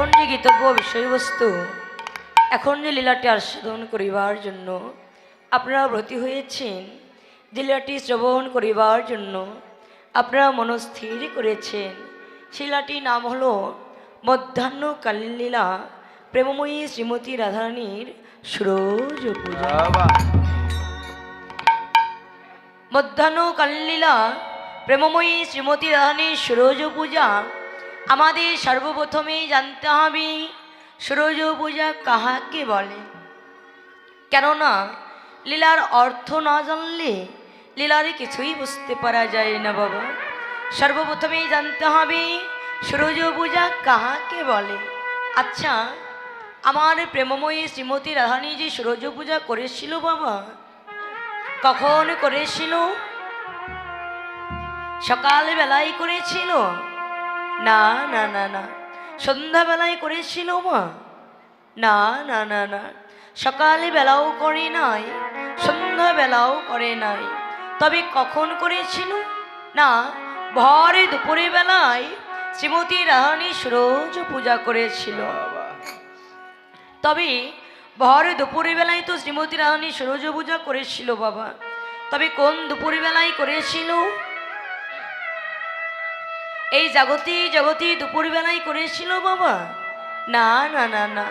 এখন যে গীতব্য বিষয়বস্তু, এখন যে লীলাটি আস্বাদন করিবার জন্য আপনারা ব্রতী হয়েছেন, যে লীলাটি শ্রবণ করিবার জন্য আপনারা মনস্থির করেছেন, সেই লীলাটির নাম হলো মধ্যাহ্নকালীন লীলা প্রেমময়ী শ্রীমতী রাধারানীর সুরজ পূজা। মধ্যাহ্নকালীন লীলা প্রেমময়ী শ্রীমতী রাধারানীর সুরজ পূজা। আমাদের সর্বপ্রথমেই জানতে হবে সুরজ পূজা কাহাকে বলে, কেননা লীলার অর্থ না জানলে লীলার কিছুই বুঝতে পারা যায় না বাবা। সর্বপ্রথমেই জানতে হবে সুরজ পূজা কাহাকে বলে। আচ্ছা, আমার প্রেমময়ী শ্রীমতী রাধারানী যে সুরজ পূজা করেছিল বাবা, কখন করেছিল? সকালবেলায় করেছিল? না না না না। সন্ধ্যাবেলায় করেছিল মা? না না না না। সকালবেলাও করে নাই, সন্ধ্যাবেলাও করে নাই। তবে কখন করেছিল? না, ভর দুপুরে বেলায় শ্রীমতী রাধারানী সুরজ পূজা করেছিল। তবে ভর দুপুরে বেলায় তো শ্রীমতী রাধারানী সুরজ পূজা করেছিল বাবা। তবে কোন দুপুরে বেলায় করেছিল? এই জগতে দুপুরবেলায় করেছিল বাবা? না না না না।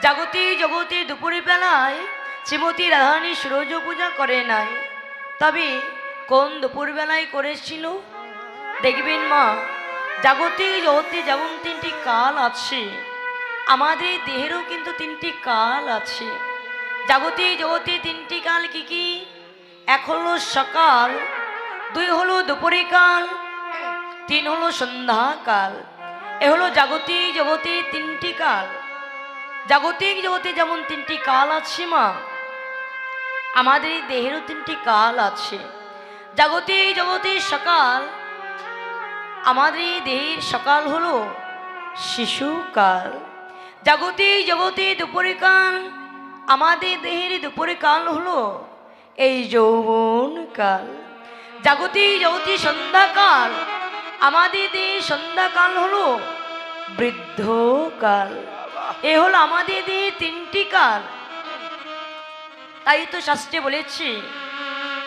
জগতে দুপুরবেলায় শ্রীমতী রাধারানী সুরজ পূজা করে নাই। তবে কোন দুপুরবেলায় করেছিল? দেখবেন মা, জগতে যেমন তিনটি কাল আছে, আমাদের দেহেরও কিন্তু তিনটি কাল আছে। জগতে তিনটি কাল কি কি? এক হলো সকাল, দুই হলো দুপুরে কাল, তিন হলো সন্ধ্যাকাল। এ হলো জগতে তিনটি কাল। জগতে যেমন তিনটি কাল আছে মা, আমাদের দেহেরও তিনটি কাল আছে। জগতে সকাল, আমাদের দেহের সকাল হলো শিশুকাল। জগতে দুপুরে কাল, আমাদের দেহের দুপুরে কাল হলো এই যৌবন কাল। জগতে সন্ধ্যাকাল, আমাদের দেহের সন্ধ্যাকাল হলো বৃদ্ধকাল। এ হলো আমাদের দেহের তিনটি কাল। তাই তো শাস্ত্রে বলেছি,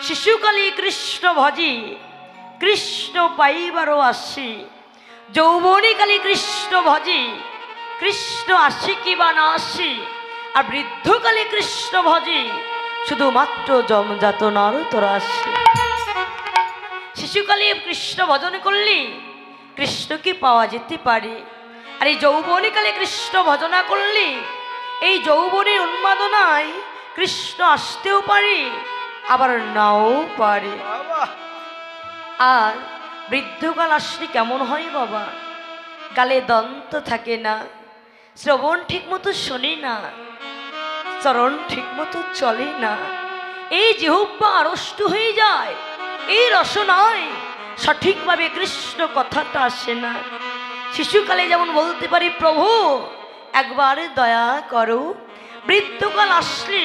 শিশুকালে কৃষ্ণ ভজি, কৃষ্ণ পাইবারও আসি। যৌবনীকালে কৃষ্ণ ভজি, কৃষ্ণ আসি কি বা না আসি। আর বৃদ্ধকালে কৃষ্ণ ভজি, শুধুমাত্র জমযাতনার তোরা আসি। শিশুকালে কৃষ্ণ ভজন করলে কৃষ্ণকে পাওয়া যেতে পারে। আর এই যৌবনীকালে কৃষ্ণ ভজনা করলে এই যৌবনের উন্মাদনায় কৃষ্ণ আসতেও পারে, আবার নাও পারে। আর বৃদ্ধকাল আসলে কেমন হয় বাবা? গালে দন্ত থাকে না, শ্রবণ ঠিক মতো শোনে না, চরণ ঠিক মতো চলে না, এই জিহ্বা আড়ষ্ট হয়ে যায়, এই রসনায় সঠিকভাবে কৃষ্ণ কথাটা আসে না। শিশুকালে যেমন বলতে পারি, প্রভু একবার দয়া করো, বৃদ্ধকাল আসলে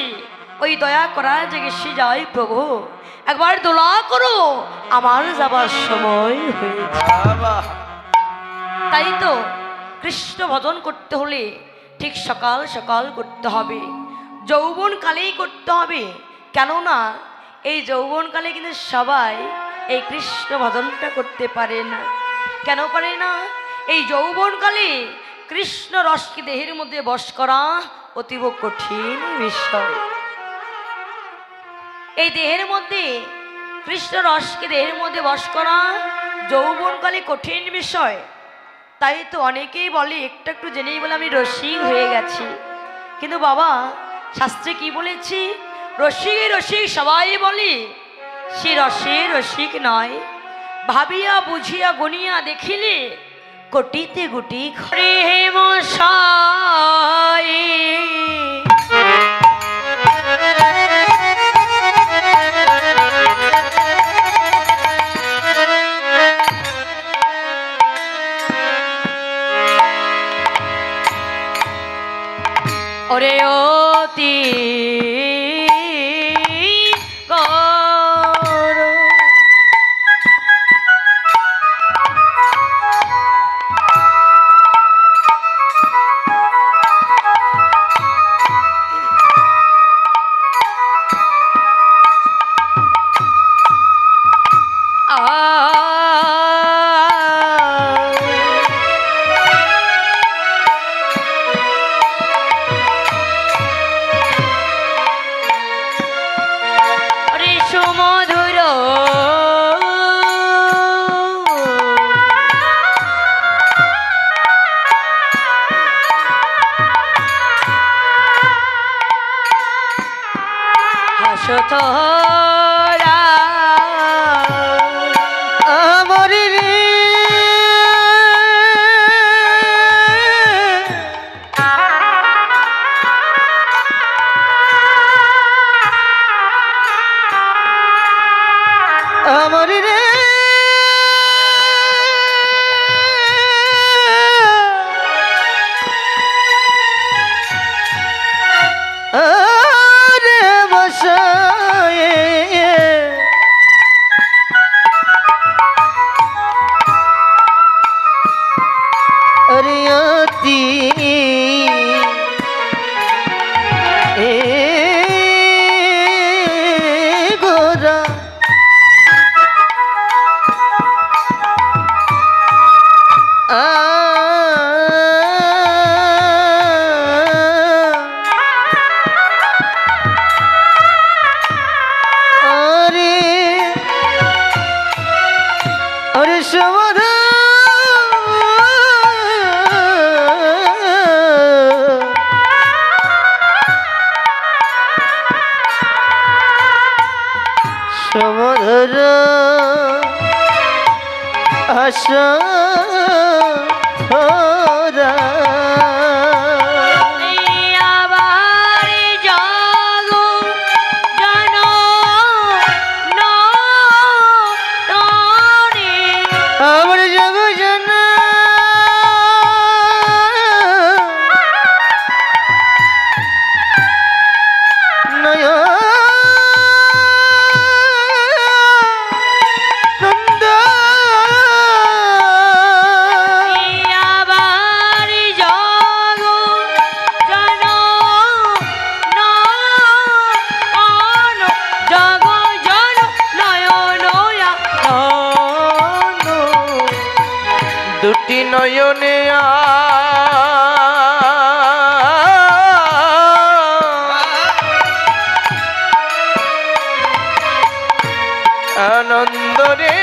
ওই দয়া করা জেগে সে যায়, প্রভু একবার দোলা করো, আমার যাবার সময় হয়েছে। তাই তো কৃষ্ণ ভজন করতে হলে ঠিক সকাল সকাল করতে হবে, যৌবন কালেই করতে হবে। কেননা এই যৌবনকালে কিন্তু সবাই এই কৃষ্ণ ভজনটা করতে পারে না। কেন পারে না? এই যৌবনকালে কৃষ্ণ রসকে দেহের মধ্যে বশ করা অতীব কঠিন বিষয়। এই দেহের মধ্যে কৃষ্ণ রসকে দেহের মধ্যে বশ করা যৌবনকালে কঠিন বিষয়। তাই তো অনেকেই বলে, একটু একটু জেনেই বলে আমি রসিক হয়ে গেছি। কিন্তু বাবা, শাস্ত্রে কি বলেছি? রসিক সবাই বলে, সে রসিক নয়। ভাবিয়া বুঝিয়া গনিয়া দেখিলে কোটিতে গুটি ঘরে মশাই। ওরে অতি যশোধরা আমার রে আমার রে আরে বসায়ে अरियती ए गोरा अरे समाधान সমধর আশা ধরা আবার জাগো জানো নরে আমার জগ জানা নয় আবার জাগো জানো জাগো জানো নয়নয়া দুটি নয়নে আনন্দ রে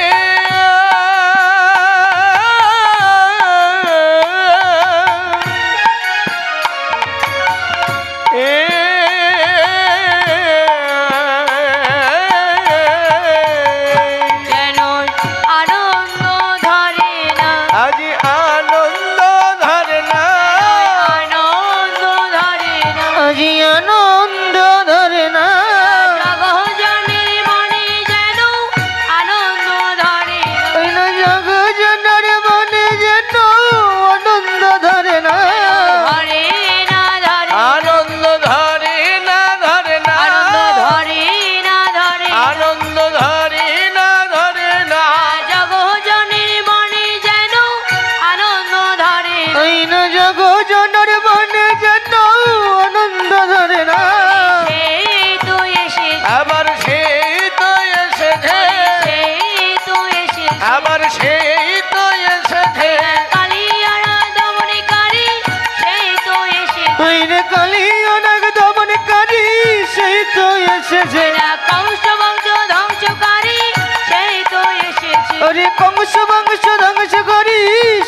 যেন আনন্দ ধরে না আজ আনন্দ ধরে না আনন্দ ধরে না আজি আনন্দ ধরে না জগজনের মনে যেন আনন্দ ধরে না ওই না জগ জনের মনে যেন আনন্দ ধরে না ধরে না ধরে আনন্দ ধরে না ধরে না আনন্দ ধরে না ধরে আনন্দ ধরে না ধরে না জগজনের মনে যেন আনন্দ ধরে না ওই না জগ জনের মনে যেন আনন্দ ধরে না সেই তো এসেছে আবার সেই তো এসেছে সেই তো এসেছে আবার সেই তো এসেছে কালিয়ারা দমনকারী সেই তো এসেছে ওই রে কালী অনেক দমনকারী সেই তো এসেছে কংস বংশ ধ্বংসকারী সেই তো এসেছে ওরে কংস বংশ ধ্বংস করি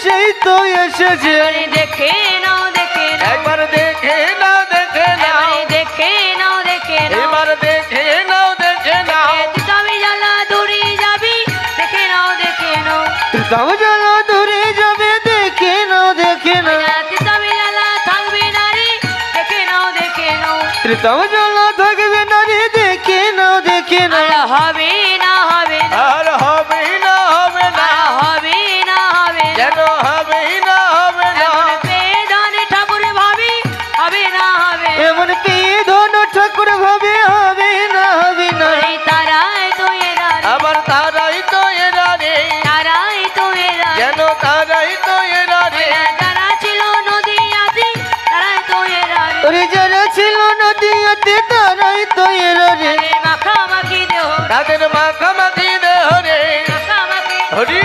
সেই তো এসেছে এবারে দেখে নাও দেখে নাও একবার দেখে নাও দেখে নাও এবারে দেখে নাও দেখে নাও এবার দেখে নাও দেখে নাও তবে জ্বালা দূরে যাবি দেখে নাও দেখে নাও তাও জ্বালা দূরে যাবে দেখে নাও দেখে নাও তবে জ্বালা থাকবে নারী দেখে নাও দেখে নাও তাও জ্বালা থাকবে না রে দেখে নাও দেখে আর নাও হবে না হবে না আর হবে না হবে না আর হবে না হবে না যেন হবে না হবে না এমন বেদন ঠাকুর ভাবি হবে না হবে না। এমন কি ধন ঠাকুর ভাবে হবে না হবে না ওই তারাই তো এরা রে, আবার তারাই তো এরা রে তারাই তো এরা রে। যেন তারাই তো এরা রে যারা ছিল নদী আদি তারাই তো এরা রে। ওরে যারা ছিল নদীতে তারাই তো এরা রে তাদের মাখামাখি দেহ তাদের মাখামাখি দেহ রে মাখামাখি হরি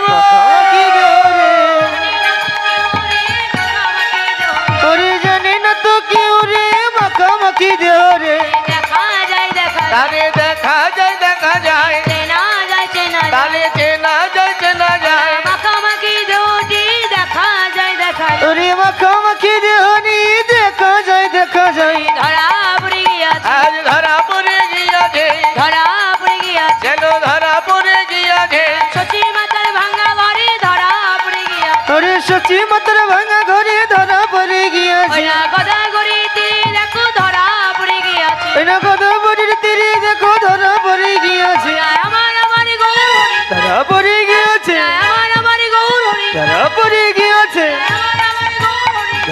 মাখামাখি দেহ রে। ওরে জানে না তো কেউ রে মাখামাখি দেহ রে দেখা যায় দেখা যায় তারে দেখা যায় দেখা যায় চেনা যায় চেনা যায় তারে চেনা যায় চেনা যায় মাখামাখি দেহটি দেখা যায় দেখা যায় ওরে মাখামাখি দেহ নি দেখা যায় দেখা যায় ধরা পড়ে গিয়াছে আজ ধরা পড়ে গিয়া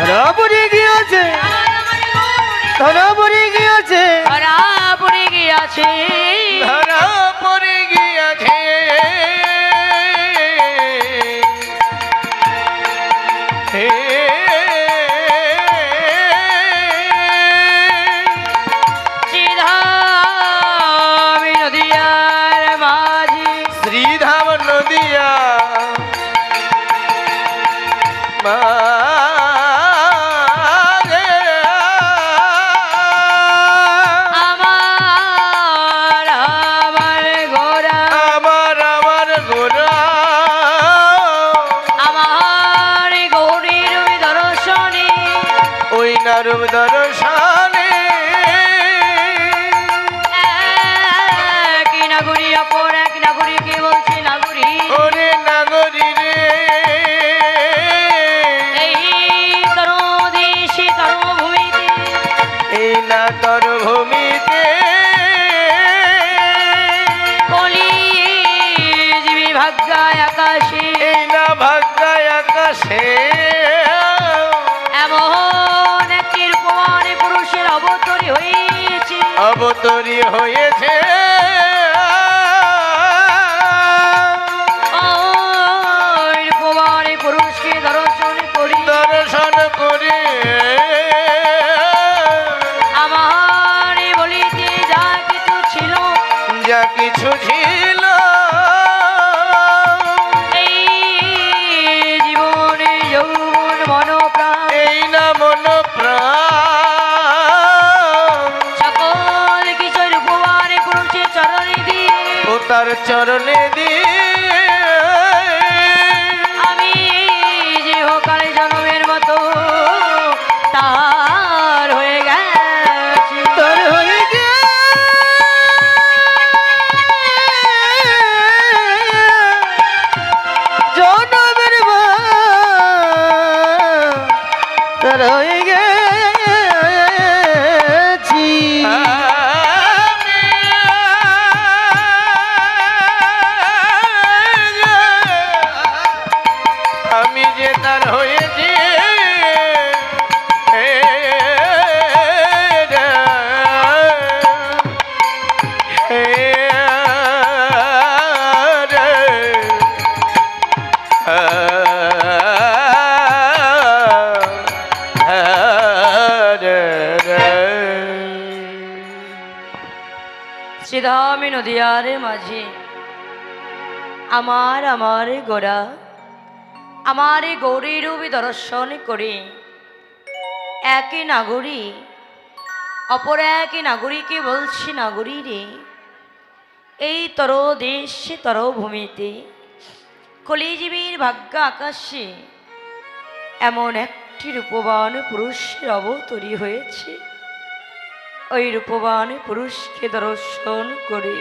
ধরা পড়ে গিয়েছে, ধরা পড়ে গিয়েছে, ধরা পড়ে গিয়াছে, ধরা পড়ে গিয়াছে। হে শ্রীধাম নদিয়ার মাঝি, শ্রীধাম নদিয়া আমার আমার গোরা, আমার আমার গোরা, আমার গৌরীর দর্শনে, ওই নারুম দর্শনে এক নাগরী অপর এক নাগরীকে বলছে নাগরী, ওরে নাগরী রে, এই তরুদেশে তরুভূমিতে, এই না তর ভূমিতে কলি জীবী ভাগ্যায় আকাশে, এই না ভাগ্যায় আকাশে এমন একটি রূপবান পুরুষের অবতরী হয়েছে, অবতরী হয়েছে। ওই রূপবান পুরুষকে দর্শন করি দর্শন করে আমার বলিতে যা কিছু ছিল, যা কিছু ছিল এই জীবনে যৌবন মনোপ্রাণ এই না মন প্রাণ সকল কিছু রূপবান পুরুষের চরণে দিয়ে ও তার চরণে দিয়ে আমি যে হোকালে জন্মের মতো তার হয়ে গেছি, তোর হয়ে গে জনমের তোর হয়ে গেছি। আমি যে তার হয়েছি শ্রীধামী নদিয়ার মাঝে আমার আমার গোরা, আমার গৌরীরূপী দর্শন করে একই নাগরী অপর একই নাগরীকে বলছি নাগরী রে, এই তর দেশে তর ভূমিতে কলিজীবীর ভাগ্য আকাশে এমন একটি রূপবান পুরুষের অবতরী হয়েছে, ওই রূপবান পুরুষকে দর্শন করে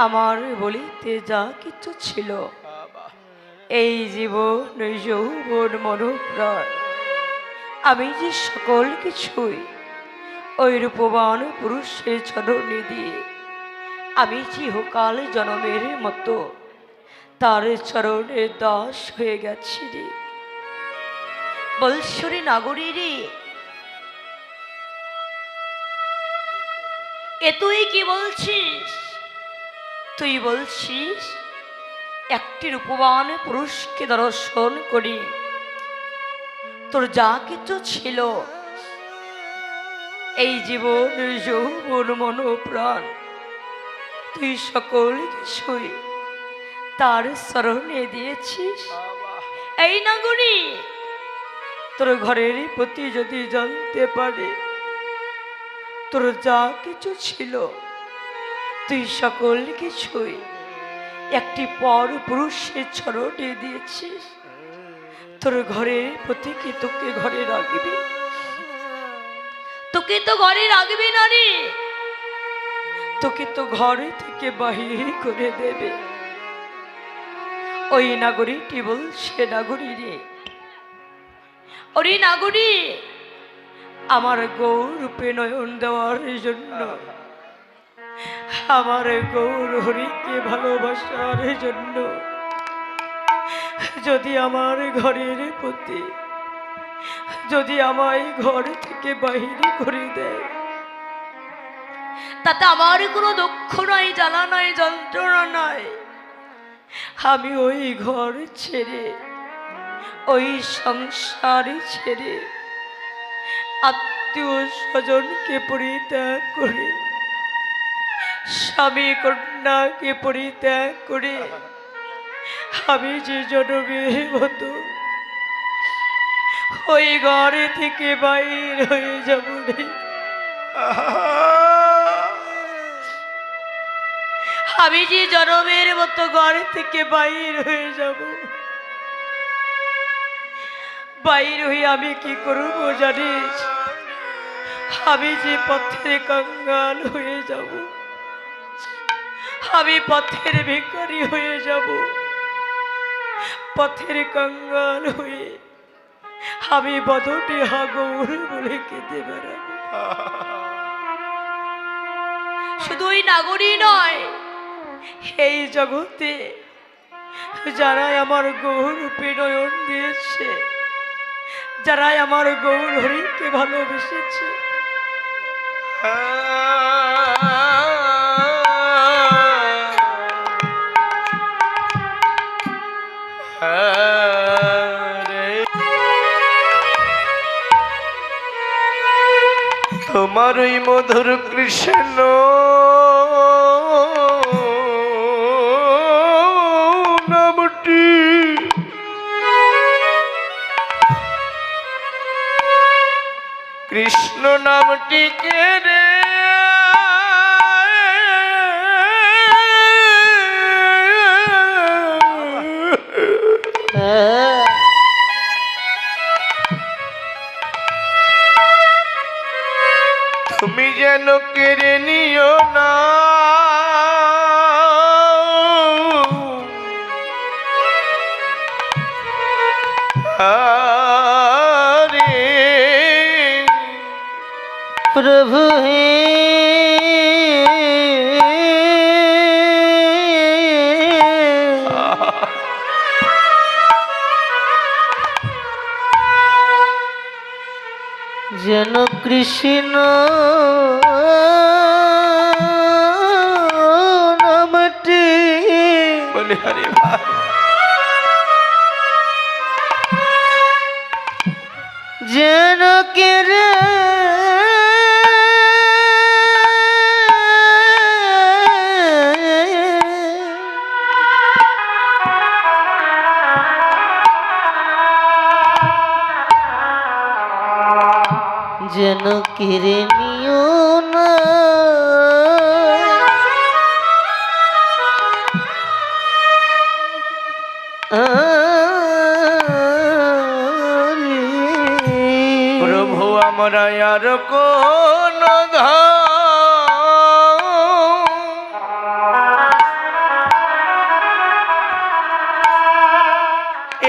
আমার বলিতে যা কিছু ছিল এই জীবন যৌবন মনোপ্রাণ আমি যে সকল কিছুই ওই রূপবান পুরুষের চরণে দিয়ে আমি চিরকাল জনমের মতো তার চরণে দাস হয়ে গেছি রে। বলছরে নাগরী রে, এ তুই কি বলছিস? তুই বলছিস একটি রূপবান পুরুষকে দর্শন করি তোর যা কিছু ছিল এই জীবন যৌবন মন প্রাণ তুই সকল কিছুই তার শরণে দিয়েছিস। এই নাগরী, তোর ঘরের প্রতি যদি জানতে পারে তোর যা কিছু ছিল তুই সকল কিছুই একটি পর পুরুষের চরণে দিয়েছিস, তোর ঘরের প্রতি কি তোকে ঘরে রাখবি? তোকে তো ঘরে রাখবি না রে, তোকে তো ঘর থেকে বাহির করে দেবে। ওই নাগরীটি বলছে নাগরী রে, ওরে নাগরী, আমার গৌরূপে নয়ন দেওয়ার জন্য, আমার গৌর হরিকে ভালোবাসার জন্য যদি আমার ঘরের প্রতি যদি আমায় ঘর থেকে বাহিরে করে দেয়, তাতে আমার কোনো দুঃখ নাই, জ্বালা নাই, যন্ত্রণা নাই। আমি ওই ঘর ছেড়ে, ওই সংসার ছেড়ে, আত্মীয় স্বজনকে পরিত্যাগ করে, স্বামী কন্যাকে পরিত্যাগ করে আমি যে জনমের মতো ওই ঘর থেকে বাইর হয়ে যাব রে। আমি যে জনমের মতো ঘর থেকে বাইর হয়ে যাব, বাইর হয়ে আমি কি করবো জানিস? আমি যে পথের কাঙ্গাল হয়ে যাব, আমি পথের ভিখারি হয়ে যাব, পথের কাঙ্গাল হয়ে আমি বদনে হাগর বলে কেঁদে বেড়াবো। শুধু ওই নাগরী নয়, এই জগতে যারা আমার গৌরূপে নয়ন দিয়েছে, যারা আমার গৌর হরিকে ভালোবেসেছে, তোমার ওই মধুর কৃষ্ণ নামটি কৃষ্ণ নামটি কে রে তুমি যেন কেড়ে নিও না, আরে प्रभु हे যেন কৃষ্ণ নামটি বলে হরে ভাই যেন কেরে যেন কেড়ে নিও না, প্রভু আমরা আর কোন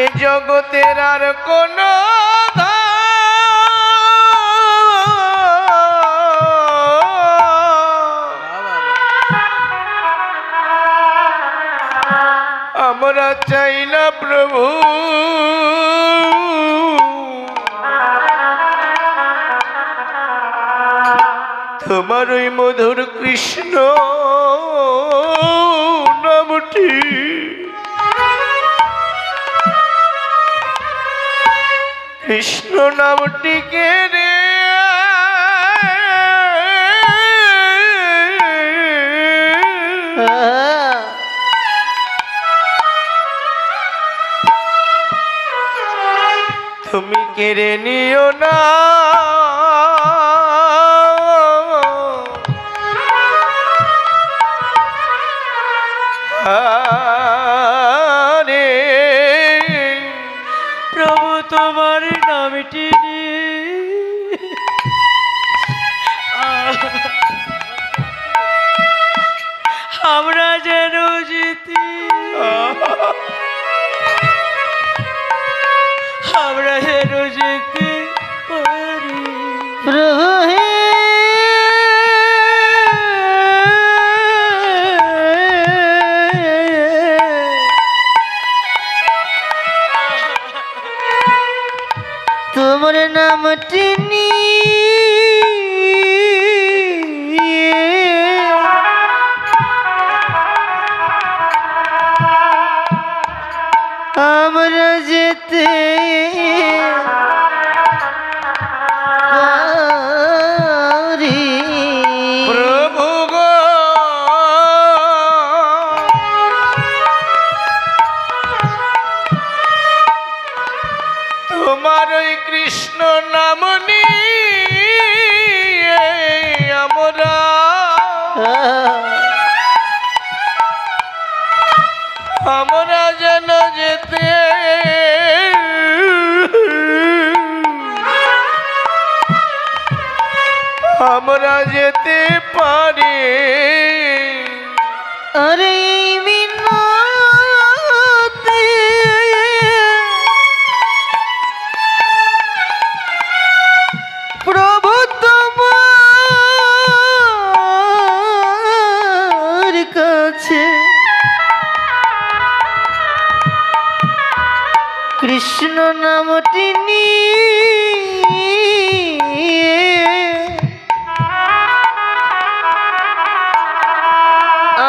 এ জগতের আর কোন আমরা চাই না প্রভু, তোমার ওই মধুর কৃষ্ণ নামটি কৃষ্ণ নামটি কে রে তুমি কেড়ে নিও না, আরে প্রভু তোমার নামটি আমরা যেন জিতি, আমরা যেন যেতে পারি। प्रभु हे তোমার নামটি নিয়ে আমরা যেতে পারি। প্রভু গো তোমার ওই কৃষ্ণ নাম নিয়ে আমরা আমরা যেন যেতে আমরা যেতে পারি। আরে মিনতি প্রভু তোমার কাছে কৃষ্ণ নামটি নিয়ে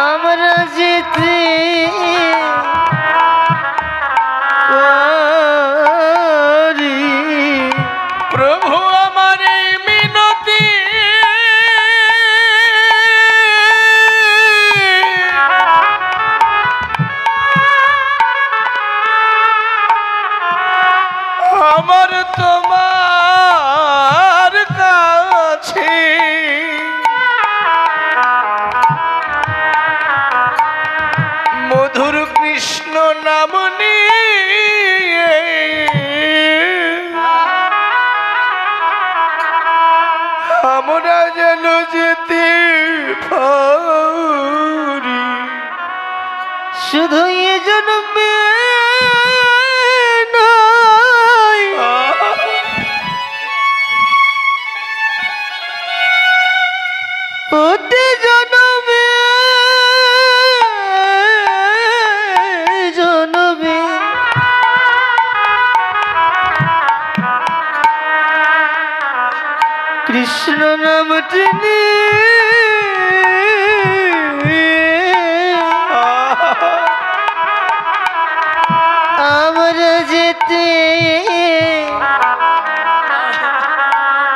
আমরা যেতে পারি। প্রভু আমার এই মিনতি আমার তোমার কাছে মধুর কৃষ্ণ নাম নিয়ে আমরা যেন যেতে পারি। শুধু এ জন্মে নয়, প্রতি জন্মে জন্মে কৃষ্ণ নামটি নিয়ে আমরা যেতে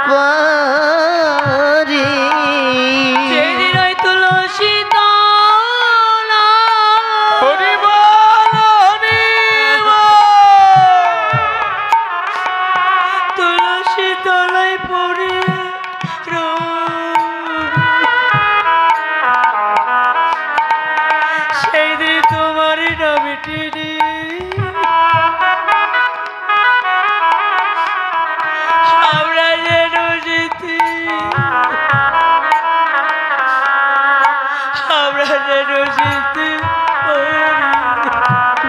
পারি। যেদিন ওই তুলসী তলা হরি বল, হরি বল। তুলসী তলায় পড়ে সেই দিন তোমার নামটি আমরা যেন যেতে আমরা যেন যেতে পারি।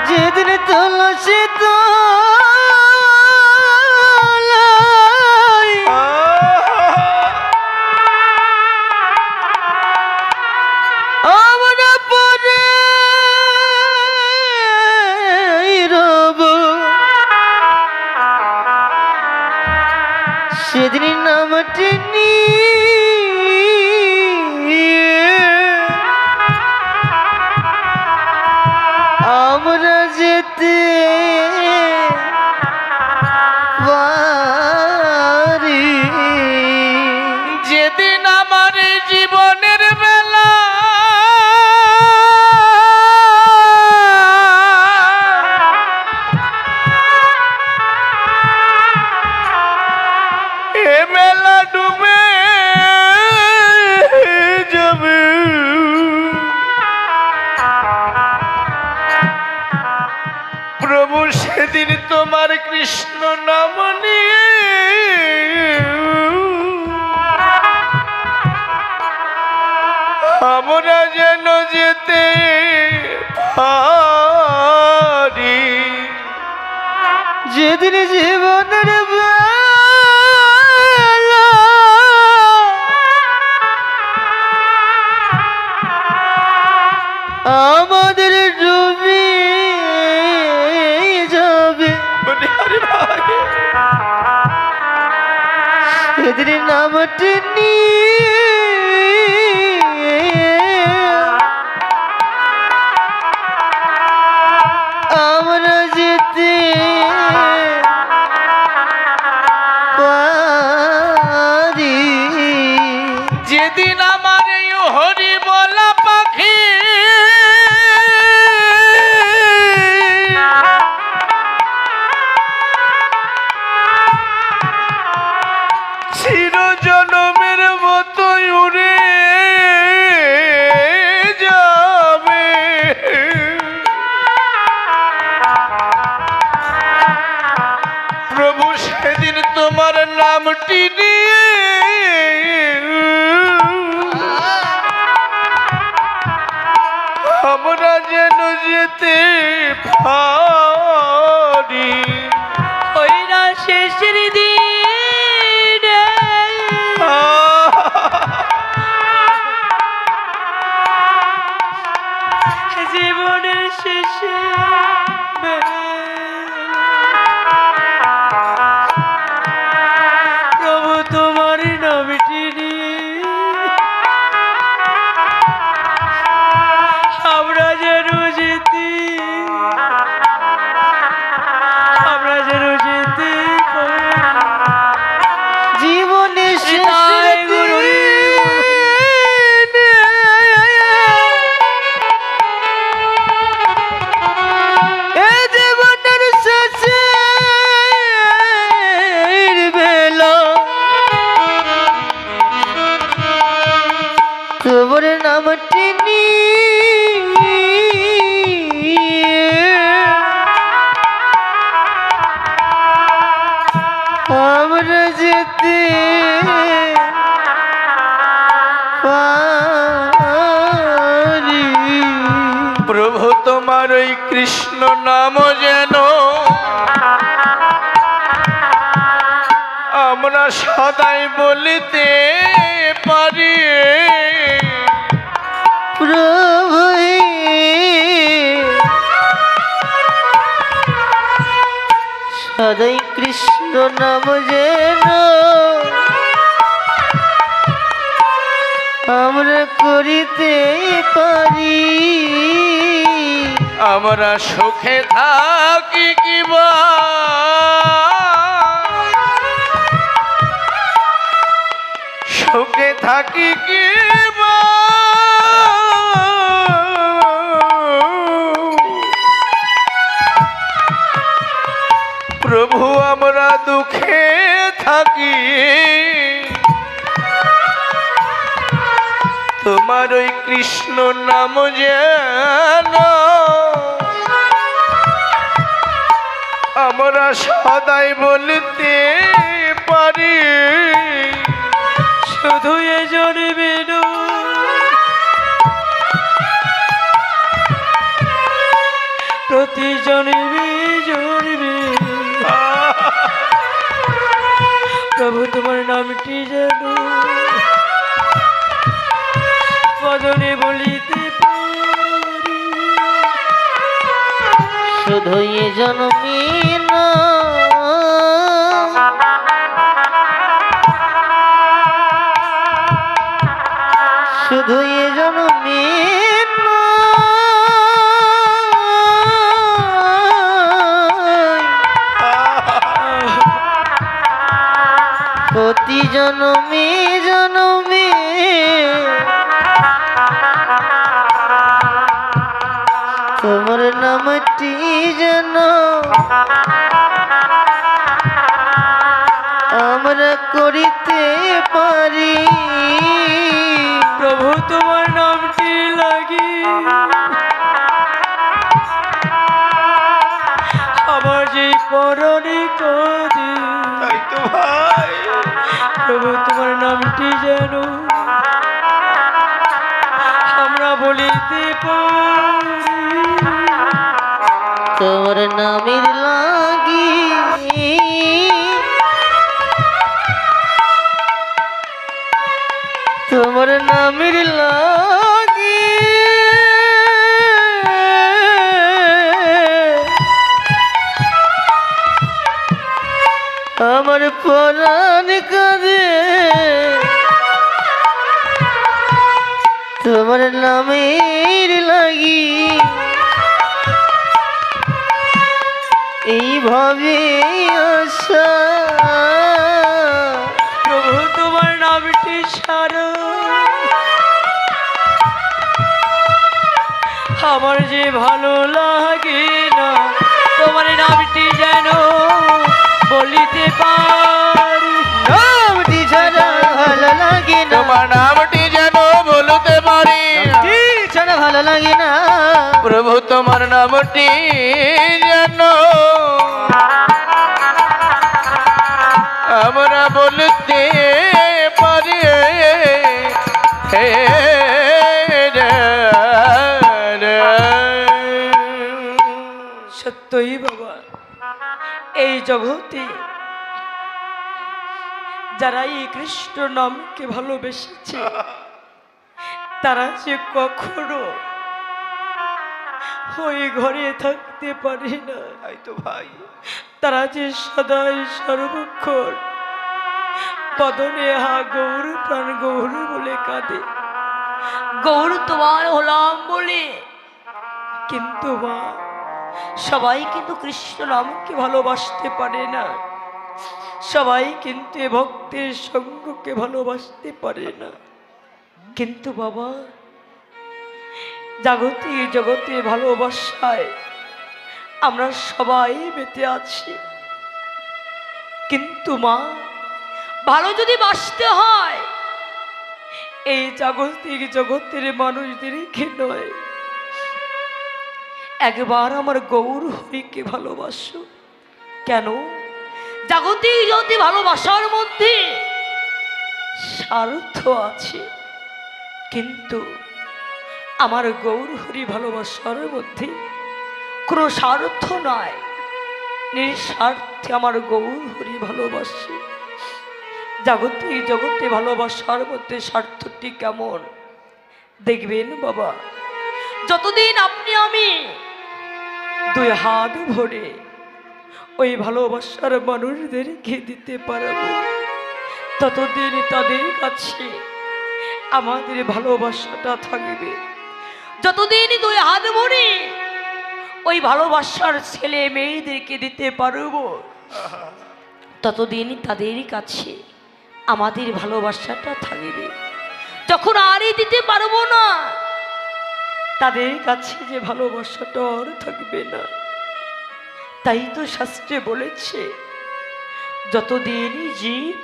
যেদিন তুলসী তলায় আমরা পরে রব, সেদিন নামটি নিয়ে আমরা যেতে পারি। যেদিন আমার জীবনের বেলা এ মেলা ডুবে যাবে, প্রভু সেদিন তোমার কৃষ্ণ নাম নিয়ে আমরা যেন যেতে পারি। যেদিন জীবনের বেলা আমাদের ডুবে যাবে, হরি ভাই সেদিন নামটি নিয়ে আমরা যেতে পারি। যেদিন আমার এই হরি বলা পাখি চির জনমের মতোই উড়ে যাবে, প্রভু সেদিন তোমার নামটি নিয়ে আমরা যেন যেতে পারি। ওই না শেষের দিনে জীবনের শেষে প্রভু তোমার নামটি নিয়ে আমরা যেন যেতে আমরা যেন যেতে জীবনে হৃদয় গুরুরি জীবনের শেষের বেলা তোমার নামটি নিয়ে আমরা যেতে পারি। প্রভু তোমার ওই কৃষ্ণ নাম যেন আমরা সদাই বলিতে পারি। প্রভু সদাই কৃষ্ণ নাম যেন আমরা করিতে পারি। আমরা সুখে থাকি কিবা সুখে থাকি কিবা প্রভু আমরা দুঃখে থাকি, তোমার ওই কৃষ্ণ নাম যেন আমরা সদাই বলতে পারি। শুধু এ জন্মে প্রতি জন্মে জন্মে প্রভু তোমার নামটি যেন বদনে বলিতে পারি। শুধু এ জন্মে না শুধু এ জন্মে না প্রতি জন্মে জন্মে তোমার নামটি যেন আমরা করিতে পারি। প্রভু তোমার নামটি লাগি আমার যে পরনে কদি, তাই তো ভাই, প্রভু তোমার নামটি যেন আমরা বলিতে পারি। তোমার নামের লাগি তোমার নামের লাগি আমার আমার পরাণ কাঁদে তোমার নামের লাগি এইভাবে আশা প্রভু তোমার নামটি সারা আমার যে ভালো লাগে না তোমার নামটি যেন বলিতে পারি নামটি ছাড়া ভালো লাগে না তোমার নামটি যেন বলতে পারি নামটি ছাড়া ভালো লাগে না প্রভু তোমার নামটি যেন আমরা বলতে পারি হে সত্যই বাবা এই জগতে যারা এই কৃষ্ণ নামকে ভালোবেসেছে তারা যে কখনো ওই ঘরে থাকতে পারে না তাই তো ভাই তারা যে সদাই সর্বক্ষণ বদনে হা গৌর প্রাণ গৌর বলে কাঁদে গৌর তোমার হলাম বলে কিন্তু মা সবাই কিন্তু কৃষ্ণ নামকে ভালোবাসতে পারে না সবাই কিন্তু এ ভক্তের সঙ্গকে ভালোবাসতে পারে না কিন্তু বাবা জাগতিক জগতে ভালোবাসায় আমরা সবাই বেঁচে আছি কিন্তু মা ভালো যদি বাসতে হয় এই জাগতিক জগতের মানুষদেরকে নয় একবার আমার গৌর হরিকে ভালোবাসো কেন জাগতিক জগতে ভালোবাসার মধ্যে স্বার্থ আছে কিন্তু আমার গৌর হরি ভালোবাসার মধ্যে কোনো স্বার্থ নয় নিঃস্বার্থে আমার গৌর হরি ভালোবাসে জাগতিক জগতে ভালোবাসার মধ্যে স্বার্থটি কেমন দেখবেন বাবা যতদিন আপনি আমি দুই হাত ভরে ওই ভালোবাসার মানুষদেরকে দিতে পারবো ততদিন তাদের কাছে আমাদের ভালোবাসাটা থাকবে যতদিন দুই হাত ভরে ওই ভালোবাসার ছেলে মেয়েদেরকে দিতে পারবো ততদিন তাদের কাছে আমাদের ভালোবাসাটা থাকবে যখন আরই দিতে পারবো না তাদের কাছে যে ভালোবাসাটা আর থাকবে না তাই তো শাস্ত্রে বলেছে যতদিন জীব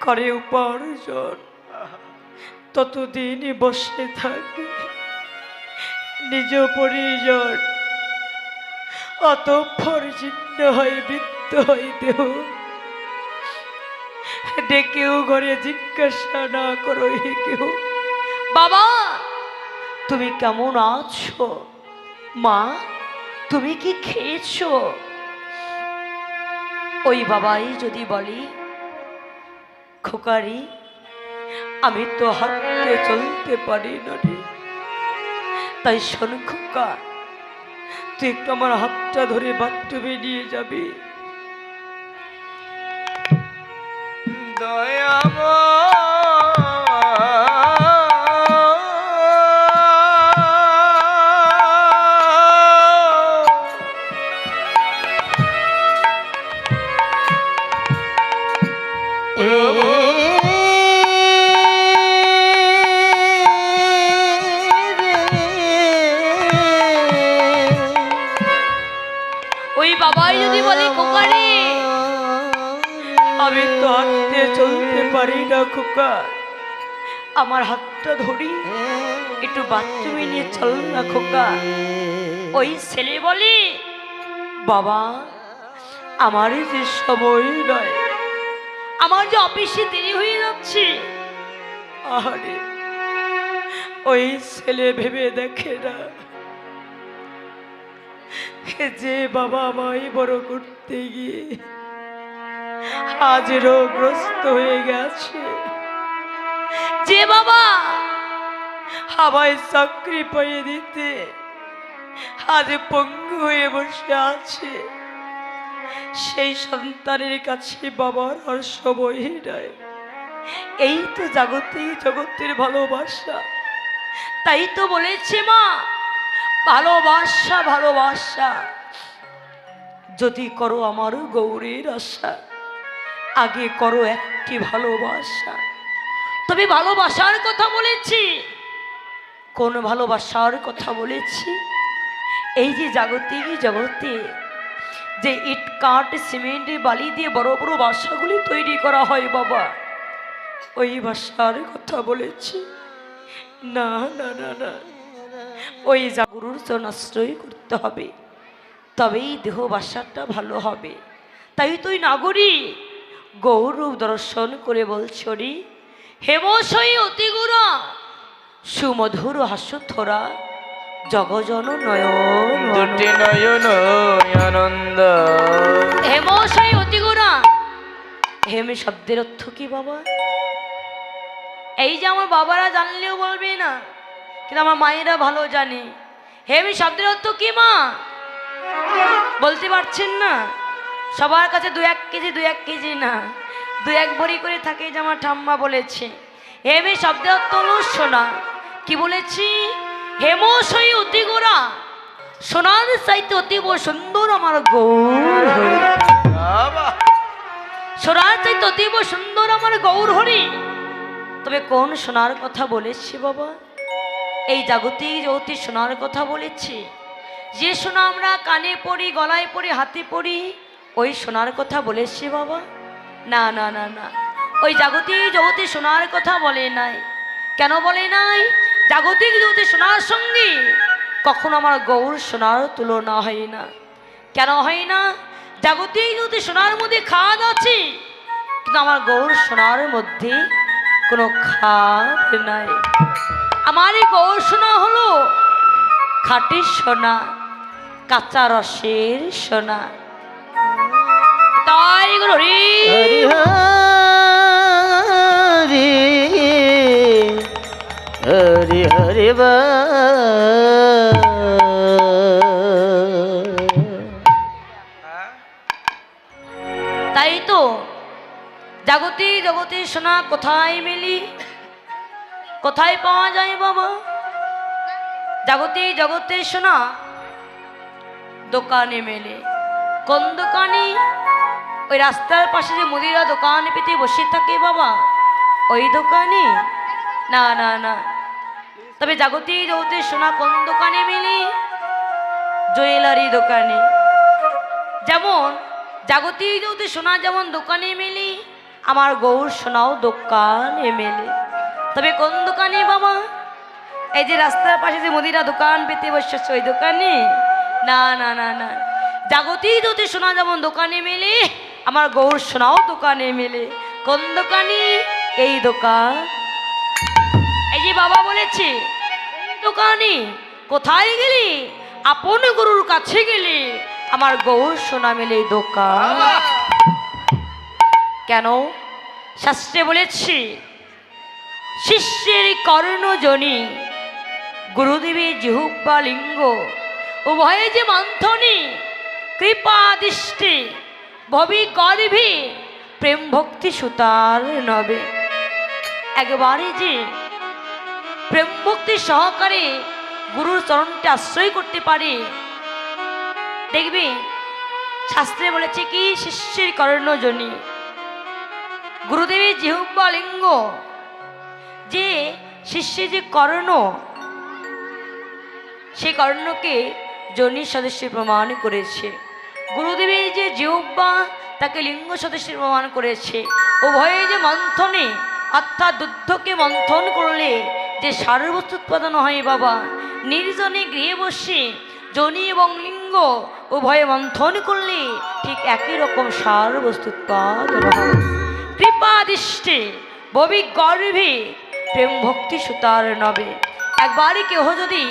করে উপার্জন ততদিন বসে থাকে নিজ পরিজন অতঃপর জীর্ণ হয় বৃত্ত হয় দেহ ডেকেও ঘরে জিজ্ঞাসা না করো হে কেউ বাবা তুমি কেমন আছো মা তুমি কি খেয়েছো ওই বাবাই যদি বলি খোকারি আমি তো হাঁটতে চলতে পারি না রে তাই শোন খোকা তুই একটু আমার হাতটা ধরে বাথরুমে নিয়ে যাবি ওই বাবাই যদি বলে খোকারে আমি তো হাঁটতে চলতে পারি না খোকা আমার হাতটা ধরি একটু বাথরুমে নিয়ে চল না খোকা ওই ছেলে বলে বাবা আমার যে সময় নয় আমার যে অফিসে দেরি হয়ে যাচ্ছে আরে ওই ছেলে ভেবে দেখে না যে বাবা আমায় বড় করতে গিয়ে আজ রোগগ্রস্ত হয়ে গেছে যে বাবা আমায় চাকরি পেয়ে দিতে আজ পঙ্গু হয়ে বসে আছে সেই সন্তানের কাছে বাবার আর সময় নাই। এই তো জগতের ভালোবাসা। তাই তো বলেছে মা, ভালোবাসা ভালোবাসা যদি করো আমার গৌরীর আশা, আগে করো একটি ভালোবাসা। তবে ভালোবাসার কথা বলেছি, কোন ভালোবাসার কথা বলেছি? এই যে জগতে যে ইট কাঠ সিমেন্ট বালি দিয়ে বড় বড় বাসাগুলি তৈরি করা হয় বাবা, ওই ভাষার কথা বলেছি। না না না না, ওই গুরুর চরণ আশ্রয় করতে হবে, তবেই দেহ বাসাটা ভালো হবে। তাই তুই নাগরী গৌরব দর্শন করে বলছো রে, হেমশয়ী অতিগুরা সুমধুর হাস্যথরা জগজন নয়ন দুটি নয়ন আনন্দ। হেমশয়ী অতিগুরা, হেম শব্দের অর্থ কি বাবা? এই যে আমার বাবারা জানলেও বলবে না, কিন্তু আমার মায়েরা ভালো জানে। হেম শব্দের অর্থ কি মা? বলতে পারছেন না? সবার কাছে 2-1 কেজি 2-1 কেজি না, 2-1 ভরি করে থাকে, যে আমার ঠাম্মা বলেছে। হেম শব্দের অর্থ হলো সোনা। কি বলেছি? হেমশয়ী অতি গোরা, সোনার চাইতে অতীব সুন্দর আমার গৌর হরি। সোনার চাইতে অতীব সুন্দর আমার গৌর হরি। তবে কোন সোনার কথা বলেছি বাবা? এই জাগতিক জ্যোতি সোনার কথা বলেছি। যে সোনা আমরা কানে পরি, গলায় পরি, হাতে পরি, ওই সোনার কথা বলেছি বাবা? না না না না, ওই জাগতিক জ্যোতি সোনার কথা বলে নাই। কেন বলে নাই? জাগতিক জ্যোতি সোনার সঙ্গে কখনো আমার গৌর সোনার তুলনা হয় না। কেন হয় না? জাগতিক জ্যোতি সোনার মধ্যে খাদ আছে, কিন্তু আমার গৌর সোনার মধ্যে কোনো খাদ নাই। আমার এই গৌর সোনা হলো খাঁটি সোনা, কাঁচা রসের সোনা। তাই গো রে হরি হরি হরি হরি বা। তাই তো জগতে সোনা কোথায় মেলি, কোথায় পাওয়া যায় বাবা? জগতে সোনা দোকানে মেলে। কোন দোকানে? ওই রাস্তার পাশে যে মুদিরা দোকান পেতে বসে থাকে বাবা, ওই দোকানে? না না না। তবে জগতে সোনা কোন দোকানে মেলে? জুয়েলারি দোকানে। যেমন জগতে সোনা যেমন দোকানে মেলে, আমার গৌর সোনাও দোকানে মেলে। তবে কোন দোকানে বাবা? এই যে রাস্তার পাশে যে মুদিরা দোকান পেতে বসেছে, ওই দোকানে? না না না না। জগতে সোনা যেমন দোকানে মেলে, আমার গৌর সোনাও দোকানে মেলে। কোন দোকানে? এই দোকান। এই যে বাবা বলেছে দোকানে। কোথায় গেলি? আপন গুরুর কাছে গেলে আমার গৌর সোনা মেলে দোকান। কেন? শাস্ত্রে বলেছি শিষ্যের কর্ণজনী, গুরুদেবের জিহ্বা লিঙ্গ, উভয়ে যে মন্থনী, কৃপা দৃষ্টি ভবি গর্ভে, প্রেম ভক্তি সুতার নবে। একবারে যে প্রেম ভক্তি সহকারে গুরুর চরণকে আশ্রয় করতে পারে, দেখবে শাস্ত্রে বলেছে কি শিষ্যের কর্ণজনী, গুরুদেবের জিহ্বা লিঙ্গ, যে শিষ্যের যে কর্ণ, সেই কর্ণকে জনির সদস্যে প্রমাণ করেছে। গুরুদেবের যে জিহ্বা, তাকে লিঙ্গ সদস্যে প্রমাণ করেছে। উভয়ে যে মন্থনে, অর্থাৎ দুগ্ধকে মন্থন করলে যে সারবস্তু উৎপাদন হয় বাবা, নির্জনে গৃহে বসে জনি এবং লিঙ্গ উভয়ে মন্থন করলে ঠিক একই রকম সারবস্তু উৎপাদন হয়। কৃপা দৃষ্টে ভবি গর্ভে, প্রেম ভক্তি সুতার নবে। একবারই কেহ যদি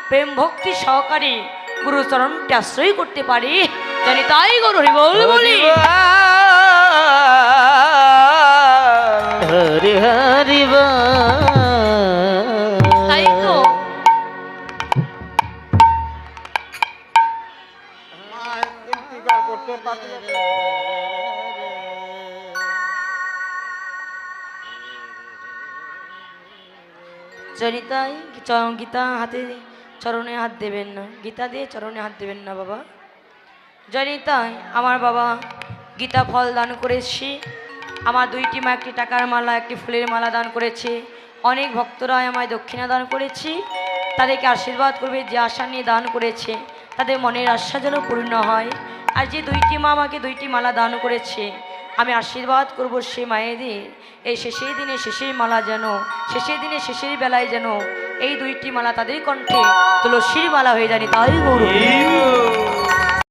প্রেম ভক্তি সহকারে গুরুচরণকে আশ্রয় করতে পারে, জানি তাই গরু হরি বল বলি। হরি হরি বা। তাই তো জনিতাই গীতা হাতে চরণে হাত দেবেন না, গীতা দিয়ে চরণে হাত দেবেন না বাবা। জনিতাই আমার বাবা গীতা ফল দান করেছি, আমার 2টি মা 1টি টাকার মালা 1টি ফুলের মালা দান করেছে, অনেক ভক্তরা আমায় দক্ষিণা দান করেছি। তাদেরকে আশীর্বাদ করবে, যে আশা নিয়ে দান করেছে তাদের মনের আশা যেন পূর্ণ হয়। আর যে 2টি মা আমাকে 2টি মালা দান করেছে, আমি আশীর্বাদ করব সে মায়েদের এই শেষের দিনে শেষের মালা যেন, শেষের দিনে শেষের বেলায় যেন এই 2টি মালা তাদের কণ্ঠে তুলসীর মালা হয়ে জানি, তাই গৌরব।